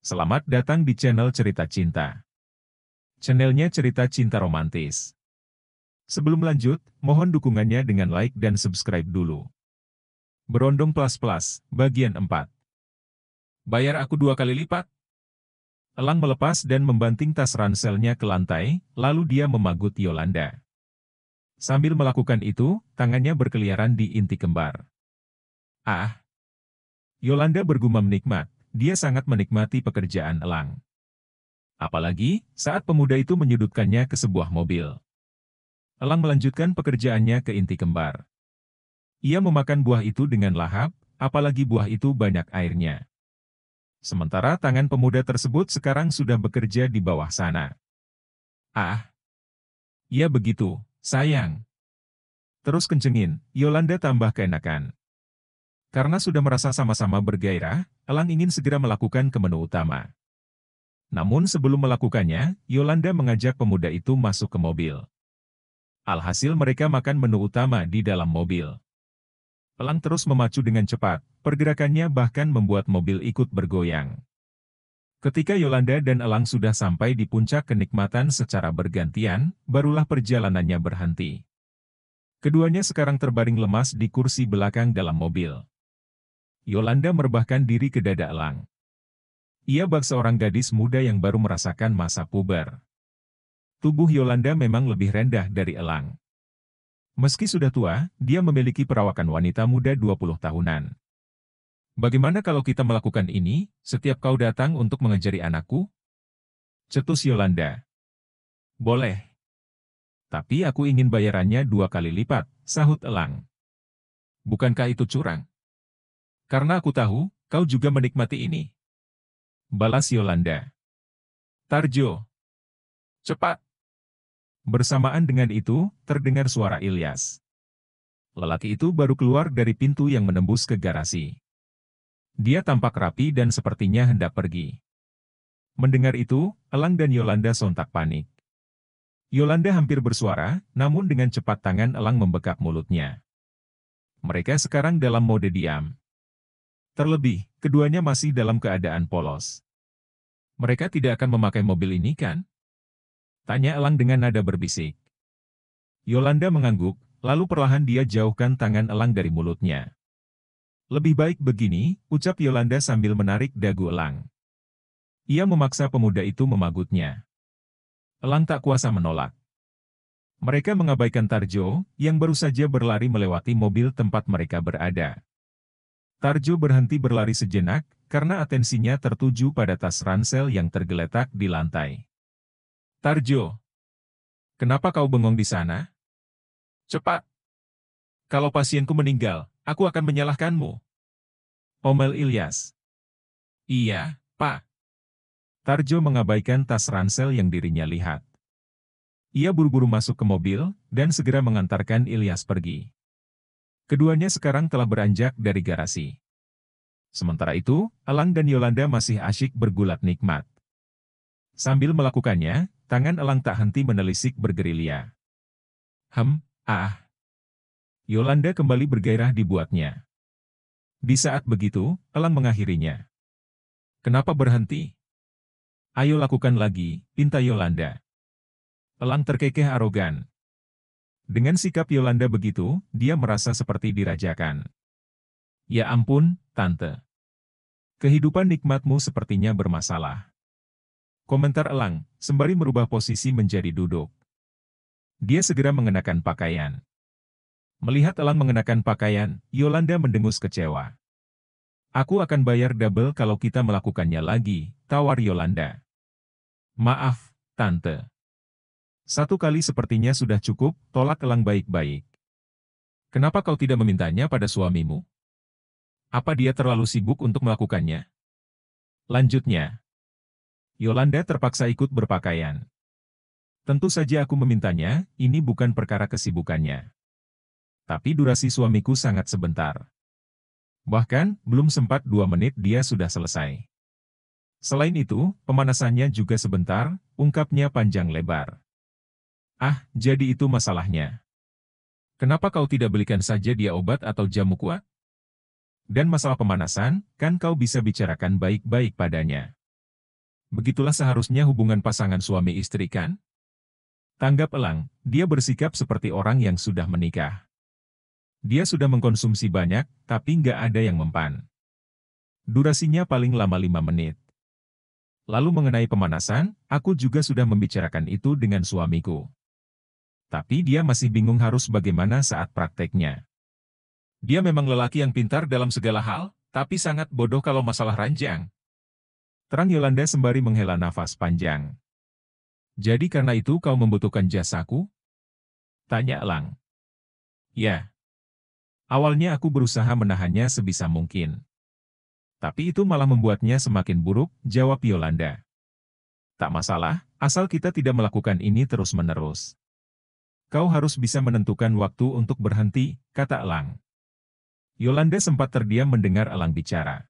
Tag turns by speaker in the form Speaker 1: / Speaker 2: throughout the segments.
Speaker 1: Selamat datang di channel Cerita Cinta. Channelnya cerita cinta romantis. Sebelum lanjut, mohon dukungannya dengan like dan subscribe dulu. Berondong plus, bagian 4. Bayar aku 2 kali lipat. Elang melepas dan membanting tas ranselnya ke lantai, lalu dia memagut Yolanda. Sambil melakukan itu, tangannya berkeliaran di inti kembar. Ah! Yolanda bergumam nikmat, dia sangat menikmati pekerjaan Elang. Apalagi, saat pemuda itu menyudutkannya ke sebuah mobil. Elang melanjutkan pekerjaannya ke inti kembar. Ia memakan buah itu dengan lahap, apalagi buah itu banyak airnya. Sementara tangan pemuda tersebut sekarang sudah bekerja di bawah sana. Ah! Ya begitu, sayang. Terus kencengin, Yolanda tambah keenakan. Karena sudah merasa sama-sama bergairah, Elang ingin segera melakukan ke menu utama. Namun sebelum melakukannya, Yolanda mengajak pemuda itu masuk ke mobil. Alhasil mereka makan menu utama di dalam mobil. Elang terus memacu dengan cepat, pergerakannya bahkan membuat mobil ikut bergoyang. Ketika Yolanda dan Elang sudah sampai di puncak kenikmatan secara bergantian, barulah perjalanannya berhenti. Keduanya sekarang terbaring lemas di kursi belakang dalam mobil. Yolanda merebahkan diri ke dada Elang. Ia bak seorang gadis muda yang baru merasakan masa puber. Tubuh Yolanda memang lebih rendah dari Elang. Meski sudah tua, dia memiliki perawakan wanita muda 20 tahunan. Bagaimana kalau kita melakukan ini, setiap kau datang untuk mengajari anakku? Cetus Yolanda. Boleh. Tapi aku ingin bayarannya 2 kali lipat, sahut Elang. Bukankah itu curang? Karena aku tahu, kau juga menikmati ini. Balas Yolanda. Tarjo. Cepat. Bersamaan dengan itu, terdengar suara Ilyas. Lelaki itu baru keluar dari pintu yang menembus ke garasi. Dia tampak rapi dan sepertinya hendak pergi. Mendengar itu, Elang dan Yolanda sontak panik. Yolanda hampir bersuara, namun dengan cepat tangan Elang membekap mulutnya. Mereka sekarang dalam mode diam. Terlebih, keduanya masih dalam keadaan polos. Mereka tidak akan memakai mobil ini kan? Tanya Elang dengan nada berbisik. Yolanda mengangguk, lalu perlahan dia jauhkan tangan Elang dari mulutnya. Lebih baik begini, ucap Yolanda sambil menarik dagu Elang. Ia memaksa pemuda itu memagutnya. Elang tak kuasa menolak. Mereka mengabaikan Tarjo, yang baru saja berlari melewati mobil tempat mereka berada. Tarjo berhenti berlari sejenak, karena atensinya tertuju pada tas ransel yang tergeletak di lantai. Tarjo, kenapa kau bengong di sana? Cepat! Kalau pasienku meninggal, aku akan menyalahkanmu. Omel Ilyas. Iya, Pak. Tarjo mengabaikan tas ransel yang dirinya lihat. Ia buru-buru masuk ke mobil, dan segera mengantarkan Ilyas pergi. Keduanya sekarang telah beranjak dari garasi. Sementara itu, Elang dan Yolanda masih asyik bergulat nikmat. Sambil melakukannya, tangan Elang tak henti menelisik bergerilya. Yolanda kembali bergairah dibuatnya. Di saat begitu, Elang mengakhirinya. Kenapa berhenti? Ayo lakukan lagi, pinta Yolanda. Elang terkekeh arogan. Dengan sikap Yolanda begitu, dia merasa seperti dirajakan. Ya ampun, Tante. Kehidupan nikmatmu sepertinya bermasalah. Komentar Elang, sembari merubah posisi menjadi duduk. Dia segera mengenakan pakaian. Melihat Elang mengenakan pakaian, Yolanda mendengus kecewa. Aku akan bayar double kalau kita melakukannya lagi, tawar Yolanda. Maaf, Tante. 1 kali sepertinya sudah cukup, tolak Elang baik-baik. Kenapa kau tidak memintanya pada suamimu? Apa dia terlalu sibuk untuk melakukannya? Lanjutnya. Yolanda terpaksa ikut berpakaian. Tentu saja aku memintanya, ini bukan perkara kesibukannya. Tapi durasi suamiku sangat sebentar. Bahkan, belum sempat 2 menit dia sudah selesai. Selain itu, pemanasannya juga sebentar, ungkapnya panjang lebar. Ah, jadi itu masalahnya. Kenapa kau tidak belikan saja dia obat atau jamu kuat? Dan masalah pemanasan, kan kau bisa bicarakan baik-baik padanya. Begitulah seharusnya hubungan pasangan suami istri kan? Tanggap Elang, dia bersikap seperti orang yang sudah menikah. Dia sudah mengkonsumsi banyak, tapi nggak ada yang mempan. Durasinya paling lama 5 menit. Lalu mengenai pemanasan, aku juga sudah membicarakan itu dengan suamiku. Tapi dia masih bingung harus bagaimana saat prakteknya. Dia memang lelaki yang pintar dalam segala hal, tapi sangat bodoh kalau masalah ranjang. Terang Yolanda sembari menghela nafas panjang. Jadi karena itu kau membutuhkan jasaku? Tanya Elang. Ya. Awalnya aku berusaha menahannya sebisa mungkin. Tapi itu malah membuatnya semakin buruk, jawab Yolanda. Tak masalah, asal kita tidak melakukan ini terus-menerus. Kau harus bisa menentukan waktu untuk berhenti, kata Elang. Yolanda sempat terdiam mendengar Elang bicara.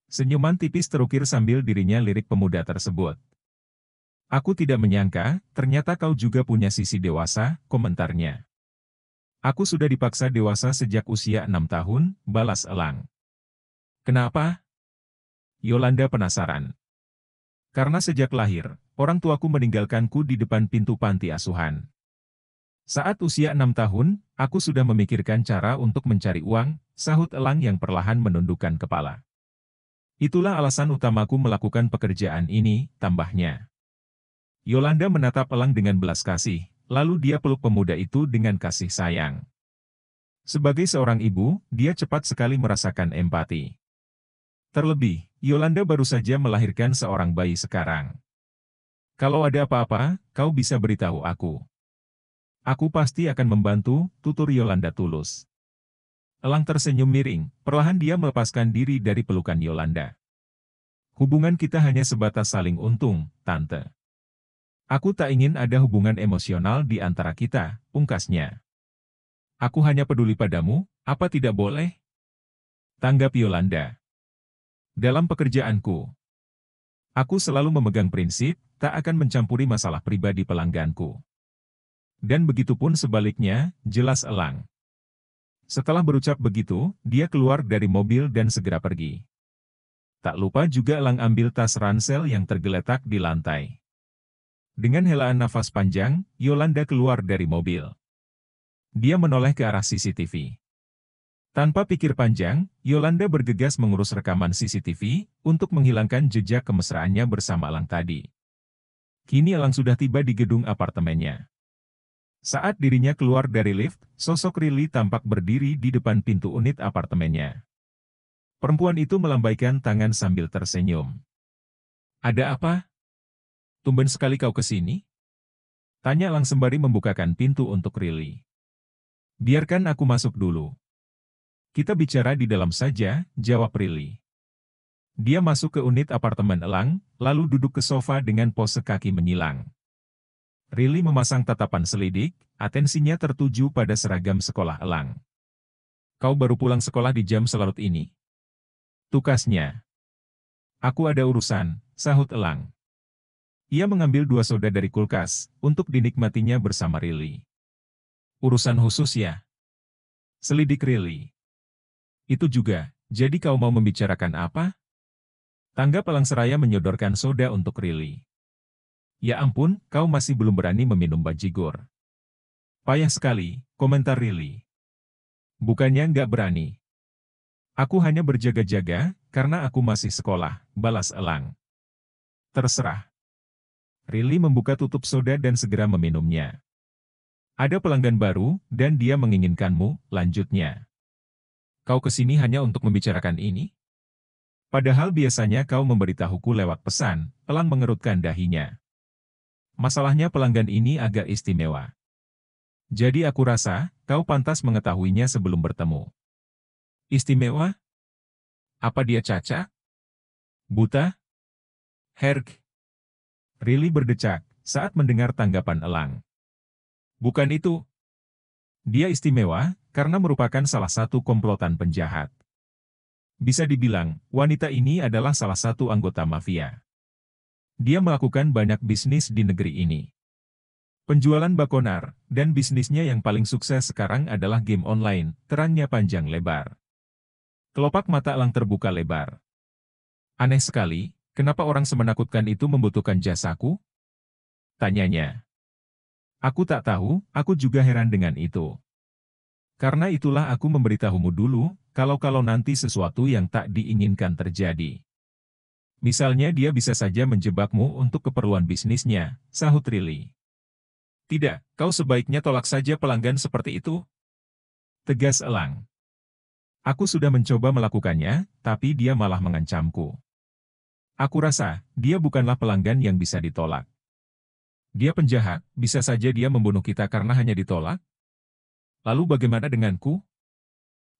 Speaker 1: Senyuman tipis terukir sambil dirinya lirik pemuda tersebut. Aku tidak menyangka, ternyata kau juga punya sisi dewasa, komentarnya. Aku sudah dipaksa dewasa sejak usia 6 tahun, balas Elang. Kenapa? Yolanda penasaran. Karena sejak lahir, orang tuaku meninggalkanku di depan pintu panti asuhan. Saat usia 6 tahun, aku sudah memikirkan cara untuk mencari uang, sahut Elang yang perlahan menundukkan kepala. Itulah alasan utamaku melakukan pekerjaan ini, tambahnya. Yolanda menatap Elang dengan belas kasih, lalu dia peluk pemuda itu dengan kasih sayang. Sebagai seorang ibu, dia cepat sekali merasakan empati. Terlebih, Yolanda baru saja melahirkan seorang bayi sekarang. Kalau ada apa-apa, kau bisa beritahu aku. Aku pasti akan membantu, tutur Yolanda tulus. Elang tersenyum miring, perlahan dia melepaskan diri dari pelukan Yolanda. Hubungan kita hanya sebatas saling untung, Tante. Aku tak ingin ada hubungan emosional di antara kita, pungkasnya. Aku hanya peduli padamu, apa tidak boleh? Tanggap Yolanda. Dalam pekerjaanku, aku selalu memegang prinsip, tak akan mencampuri masalah pribadi pelangganku. Dan begitupun sebaliknya, jelas Elang. Setelah berucap begitu, dia keluar dari mobil dan segera pergi. Tak lupa juga Elang ambil tas ransel yang tergeletak di lantai. Dengan helaan nafas panjang, Yolanda keluar dari mobil. Dia menoleh ke arah CCTV. Tanpa pikir panjang, Yolanda bergegas mengurus rekaman CCTV untuk menghilangkan jejak kemesraannya bersama Elang tadi. Kini Elang sudah tiba di gedung apartemennya. Saat dirinya keluar dari lift, sosok Rili tampak berdiri di depan pintu unit apartemennya. Perempuan itu melambaikan tangan sambil tersenyum. Ada apa? Tumben sekali kau ke sini? Tanya Elang sembari membukakan pintu untuk Rili. Biarkan aku masuk dulu. Kita bicara di dalam saja, jawab Rili. Dia masuk ke unit apartemen Elang, lalu duduk ke sofa dengan pose kaki menyilang. Rili memasang tatapan selidik, atensinya tertuju pada seragam sekolah Elang. Kau baru pulang sekolah di jam selarut ini? Tukasnya. Aku ada urusan, sahut Elang. Ia mengambil 2 soda dari kulkas, untuk dinikmatinya bersama Rili. Urusan khusus ya? Selidik Rili. Itu juga, jadi kau mau membicarakan apa? Tanggap Elang seraya menyodorkan soda untuk Rili. Ya ampun, kau masih belum berani meminum bajigur. Payah sekali, komentar Rili. Bukannya nggak berani. Aku hanya berjaga-jaga, karena aku masih sekolah, balas Elang. Terserah. Rili membuka tutup soda dan segera meminumnya. Ada pelanggan baru, dan dia menginginkanmu, lanjutnya. Kau kesini hanya untuk membicarakan ini? Padahal biasanya kau memberitahuku lewat pesan, Elang mengerutkan dahinya. Masalahnya pelanggan ini agak istimewa. Jadi aku rasa, kau pantas mengetahuinya sebelum bertemu. Istimewa? Apa dia cacat? Buta? Herg? Rili berdecak, saat mendengar tanggapan Elang. Bukan itu. Dia istimewa, karena merupakan salah satu komplotan penjahat. Bisa dibilang, wanita ini adalah salah satu anggota mafia. Dia melakukan banyak bisnis di negeri ini. Penjualan bakonar, dan bisnisnya yang paling sukses sekarang adalah game online, terangnya panjang lebar. Kelopak mata Elang terbuka lebar. Aneh sekali, Kenapa orang semenakutkan itu membutuhkan jasaku? Tanyanya. Aku tak tahu, aku juga heran dengan itu. Karena itulah aku memberitahumu dulu, kalau nanti sesuatu yang tak diinginkan terjadi. Misalnya dia bisa saja menjebakmu untuk keperluan bisnisnya, sahut Riley. Tidak, kau sebaiknya tolak saja pelanggan seperti itu. Tegas Elang. Aku sudah mencoba melakukannya, tapi dia malah mengancamku. Aku rasa, dia bukanlah pelanggan yang bisa ditolak. Dia penjahat, bisa saja dia membunuh kita karena hanya ditolak. Lalu bagaimana denganku?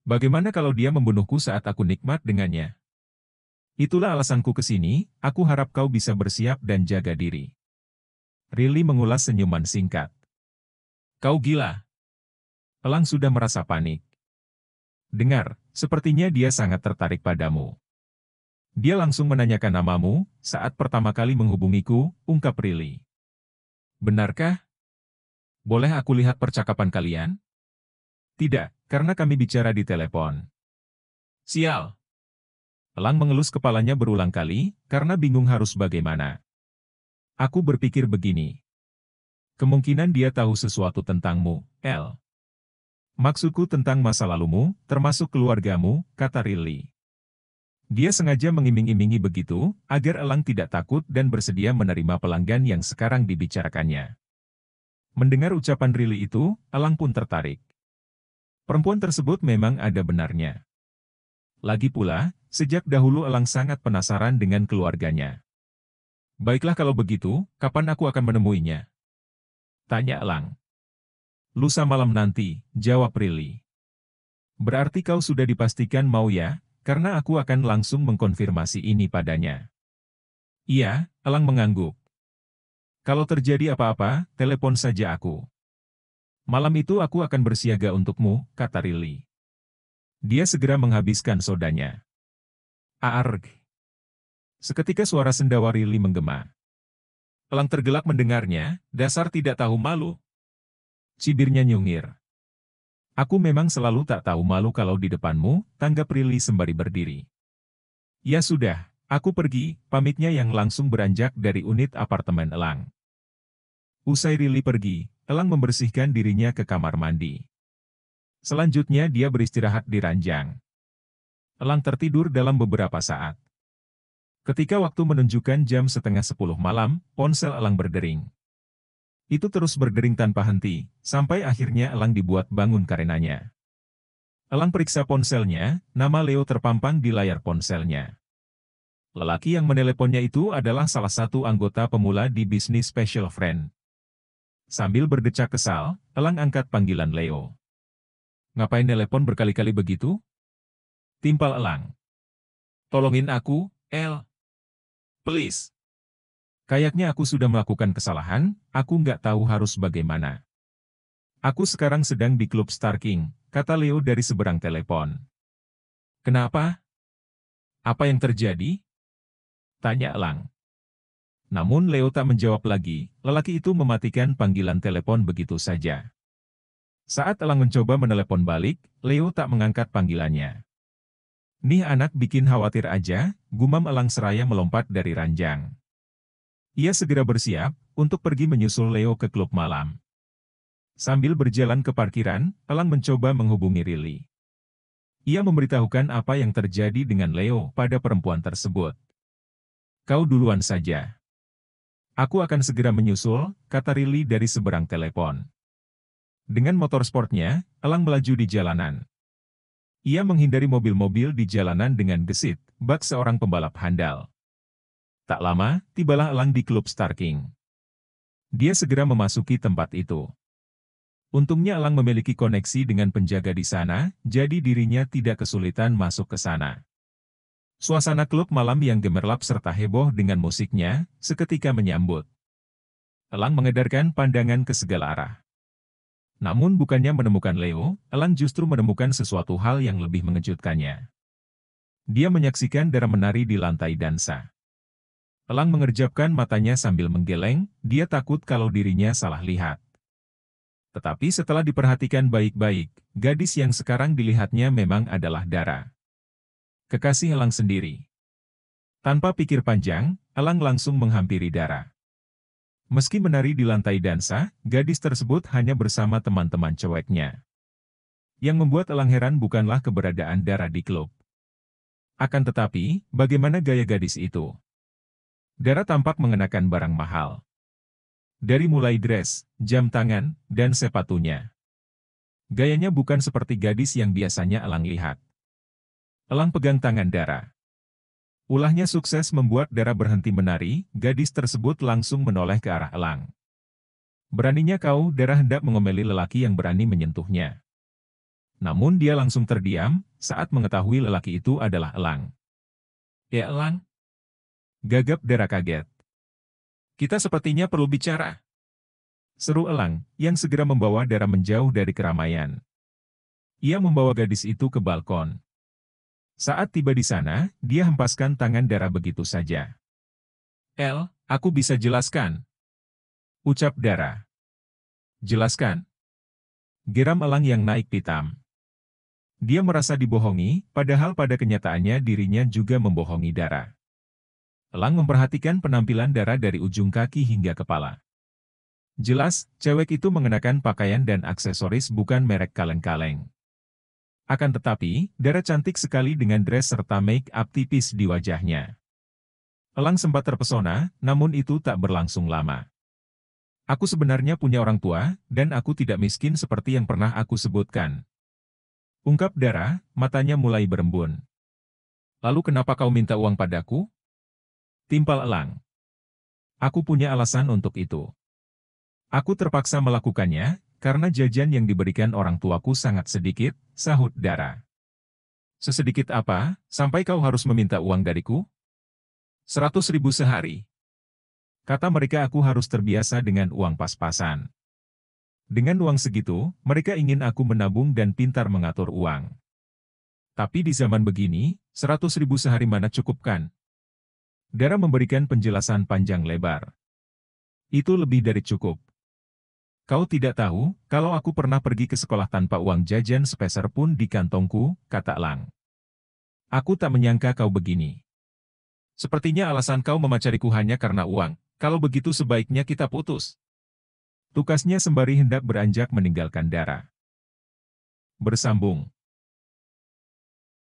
Speaker 1: Bagaimana kalau dia membunuhku saat aku nikmat dengannya? Itulah alasanku ke sini, aku harap kau bisa bersiap dan jaga diri. Riley mengulas senyuman singkat. Kau gila. Elang sudah merasa panik. Dengar, sepertinya dia sangat tertarik padamu. Dia langsung menanyakan namamu, saat pertama kali menghubungiku, ungkap Riley. Benarkah? Boleh aku lihat percakapan kalian? Tidak, karena kami bicara di telepon. Sial. Elang mengelus kepalanya berulang kali, karena bingung harus bagaimana. Aku berpikir begini. Kemungkinan dia tahu sesuatu tentangmu, El. Maksudku tentang masa lalumu, termasuk keluargamu, kata Riley. Dia sengaja mengiming-imingi begitu, agar Elang tidak takut dan bersedia menerima pelanggan yang sekarang dibicarakannya. Mendengar ucapan Riley itu, Elang pun tertarik. Perempuan tersebut memang ada benarnya. Lagi pula, sejak dahulu Elang sangat penasaran dengan keluarganya. Baiklah kalau begitu, kapan aku akan menemuinya? Tanya Elang. Lusa malam nanti, jawab Riley. Berarti kau sudah dipastikan mau ya? Karena aku akan langsung mengkonfirmasi ini padanya. Iya, Elang mengangguk. Kalau terjadi apa-apa, telepon saja aku. Malam itu aku akan bersiaga untukmu, kata Riley. Dia segera menghabiskan sodanya. Aarg. Seketika suara sendawa Riley menggema. Elang tergelak mendengarnya, dasar tidak tahu malu. Cibirnya nyungir. Aku memang selalu tak tahu malu kalau di depanmu, tanggap Riley sembari berdiri. Ya sudah, aku pergi, pamitnya yang langsung beranjak dari unit apartemen Elang. Usai Riley pergi, Elang membersihkan dirinya ke kamar mandi. Selanjutnya dia beristirahat di ranjang. Elang tertidur dalam beberapa saat. Ketika waktu menunjukkan jam 9:30 malam, ponsel Elang berdering. Itu terus berdering tanpa henti, sampai akhirnya Elang dibuat bangun karenanya. Elang periksa ponselnya, nama Leo terpampang di layar ponselnya. Lelaki yang meneleponnya itu adalah salah satu anggota pemula di bisnis Special Friend. Sambil berdecak kesal, Elang angkat panggilan Leo. Ngapain telepon berkali-kali begitu? Timpal Elang. Tolongin aku, El. Please. Kayaknya aku sudah melakukan kesalahan, aku nggak tahu harus bagaimana. Aku sekarang sedang di klub Star King, kata Leo dari seberang telepon. Kenapa? Apa yang terjadi? Tanya Elang. Namun Leo tak menjawab lagi, lelaki itu mematikan panggilan telepon begitu saja. Saat Elang mencoba menelepon balik, Leo tak mengangkat panggilannya. Nih anak bikin khawatir aja, gumam Elang seraya melompat dari ranjang. Ia segera bersiap, untuk pergi menyusul Leo ke klub malam. Sambil berjalan ke parkiran, Elang mencoba menghubungi Riley. Ia memberitahukan apa yang terjadi dengan Leo pada perempuan tersebut. Kau duluan saja. Aku akan segera menyusul, kata Riley dari seberang telepon. Dengan motor sportnya, Elang melaju di jalanan. Ia menghindari mobil-mobil di jalanan dengan gesit, bak seorang pembalap handal. Tak lama, tibalah Elang di klub Star King. Dia segera memasuki tempat itu. Untungnya Elang memiliki koneksi dengan penjaga di sana, jadi dirinya tidak kesulitan masuk ke sana. Suasana klub malam yang gemerlap serta heboh dengan musiknya, seketika menyambut. Elang mengedarkan pandangan ke segala arah. Namun bukannya menemukan Leo, Elang justru menemukan sesuatu hal yang lebih mengejutkannya. Dia menyaksikan Dara menari di lantai dansa. Elang mengerjapkan matanya sambil menggeleng, dia takut kalau dirinya salah lihat. Tetapi setelah diperhatikan baik-baik, gadis yang sekarang dilihatnya memang adalah Dara. Kekasih Elang sendiri. Tanpa pikir panjang, Elang langsung menghampiri Dara. Meski menari di lantai dansa, gadis tersebut hanya bersama teman-teman ceweknya. Yang membuat Elang heran bukanlah keberadaan Dara di klub. Akan tetapi, bagaimana gaya gadis itu? Dara tampak mengenakan barang mahal. Dari mulai dress, jam tangan, dan sepatunya. Gayanya bukan seperti gadis yang biasanya Elang lihat. Elang pegang tangan Dara. Ulahnya sukses membuat Dara berhenti menari, gadis tersebut langsung menoleh ke arah Elang. Beraninya kau, Dara hendak mengomeli lelaki yang berani menyentuhnya. Namun dia langsung terdiam, saat mengetahui lelaki itu adalah Elang. Ya Elang? Gagap Dara kaget. Kita sepertinya perlu bicara. Seru Elang, yang segera membawa Dara menjauh dari keramaian. Ia membawa gadis itu ke balkon. Saat tiba di sana, dia hempaskan tangan Dara begitu saja. Aku bisa jelaskan. Ucap Dara. Jelaskan. Geram Elang yang naik pitam. Dia merasa dibohongi, padahal pada kenyataannya dirinya juga membohongi Dara. Elang memperhatikan penampilan Dara dari ujung kaki hingga kepala. Jelas, cewek itu mengenakan pakaian dan aksesoris bukan merek kaleng-kaleng. Akan tetapi, Dara cantik sekali dengan dress serta make up tipis di wajahnya. Elang sempat terpesona, namun itu tak berlangsung lama. Aku sebenarnya punya orang tua, dan aku tidak miskin seperti yang pernah aku sebutkan. Ungkap Dara, matanya mulai berembun. Lalu kenapa kau minta uang padaku? Timpal Elang. Aku punya alasan untuk itu. Aku terpaksa melakukannya, karena jajan yang diberikan orang tuaku sangat sedikit, sahut Dara. Sesedikit apa, sampai kau harus meminta uang dariku? 100.000 sehari. Kata mereka aku harus terbiasa dengan uang pas-pasan. Dengan uang segitu, mereka ingin aku menabung dan pintar mengatur uang. Tapi di zaman begini, 100.000 sehari mana cukup kan? Dara memberikan penjelasan panjang lebar. Itu lebih dari cukup. Kau tidak tahu, kalau aku pernah pergi ke sekolah tanpa uang jajan sepeser pun di kantongku, kata Elang. Aku tak menyangka kau begini. Sepertinya alasan kau memacariku hanya karena uang, kalau begitu sebaiknya kita putus. Tukasnya sembari hendak beranjak meninggalkan Dara. Bersambung.